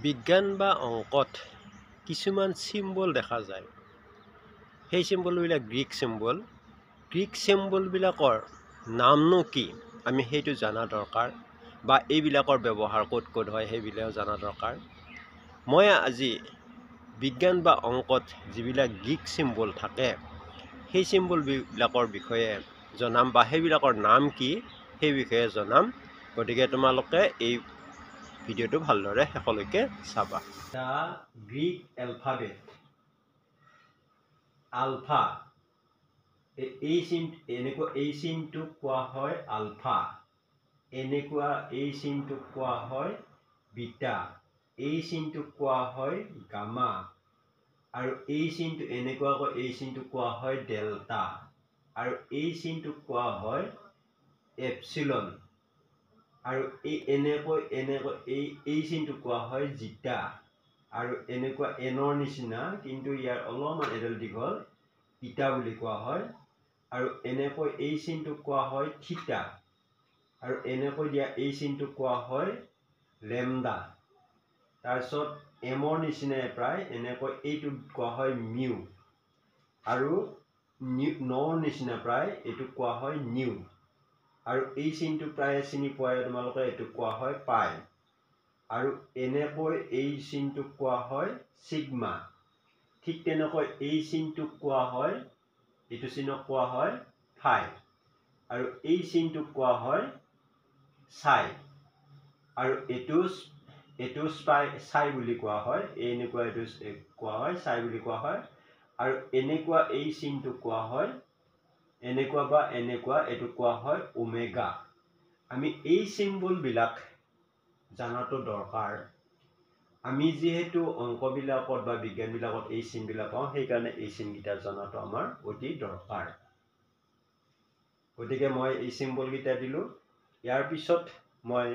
বিজ্ঞান বা অংকত কিছুমান চিম্বল দেখা যায়। সেই চিম্বলবিলাক গ্ৰীক চিম্বল। গ্ৰীক চিম্বলবিলাকৰ নামনো কি আমি সেইটো জনা দৰকাৰ, বা এইবিলাকৰ ব্যৱহাৰ ক'ত ক'ত হয় সেইবিলাক জনা দৰকাৰ। মই আজি বিজ্ঞান বা অংকত যিবিলাক গ্ৰীক চিম্বল থাকে সেই চিম্বলবিলাকৰ বিষয়ে জনাম, বা সেইবিলাকৰ নাম কি সেই বিষয়ে জনাম। গতিকে তোমালোকে এই ভিডিঅ'টো ভালদৰে শেষলৈকে চাবা। দ্য গ্ৰীক এলফাবেট আলফা, এই চিনটোক কোৱা হয় আলফা। এনেকুৱা এই চিনটোক কোৱা হয় বিটা। এই চিনটোক কোৱা হয় গামা। আৰু এই চিনটো এনেকুৱাকৈ এই চিনটোক কোৱা হয় ডেল্টা। আৰু এই চিনটোক কোৱা হয় এপচিলন। আৰু এনেকৈ এই চিনটোক কোৱা হয় জিটা। আৰু এনেকুৱা এনৰ নিচিনা কিন্তু ইয়াৰ অলপমান এডাল দীঘল ইটা বুলি কোৱা হয়। আৰু এনেকৈ এই চিনটোক কোৱা হয় থিটা। আৰু এনেকৈ দিয়া এই চিনটোক কোৱা হয় লেমডা। তাৰপিছত এমৰ নিচিনাই প্ৰায় এনেকৈ এইটোক কোৱা হয় মিউ। আৰু নৰ নিচিনা প্ৰায় এইটোক কোৱা হয় নিউ। আৰু এই চিনটো প্ৰায় চিনি পোৱাই তোমালোকে, এইটোক কোৱা হয় পাই। আৰু এনেকৈ এই চিনটোক কোৱা হয় ছিগমা। ঠিক তেনেকৈ এই চিনটোক কোৱা হয়, এইটো চিনক কোৱা হয় ফাই। আৰু এই চিনটোক কোৱা হয় চাই। আৰু এইটো চাই বুলি কোৱা হয়। এনেকুৱা এইটো কোৱা হয় চাই বুলি কোৱা হয়। আৰু এনেকুৱা এই চিনটোক কোৱা হয় এনেকুৱা বা এনেকুৱা, এইটো কোৱা হয় ওমেগা। আমি এই চিম্বলবিলাক জনাটো দৰকাৰ। আমি যিহেতু অংকবিলাকত বা বিজ্ঞানবিলাকত এই চিনবিলাক পাওঁ, সেইকাৰণে এই চিনকেইটা জনাটো আমাৰ অতি দৰকাৰ। গতিকে মই এই চিম্বলকেইটা দিলোঁ। ইয়াৰ পিছত মই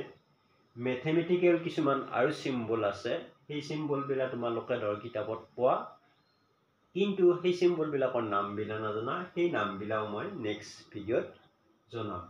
মেথেমেটিকেল কিছুমান আৰু চিম্বল আছে, সেই চিম্বলবিলাক তোমালোকে কিতাপত পোৱা, কিন্তু সেই চিম্বলবিলাকৰ নামবিলাক নাজানা। সেই নামবিলাক মই নেক্সট ভিডিঅ'ত জনাম।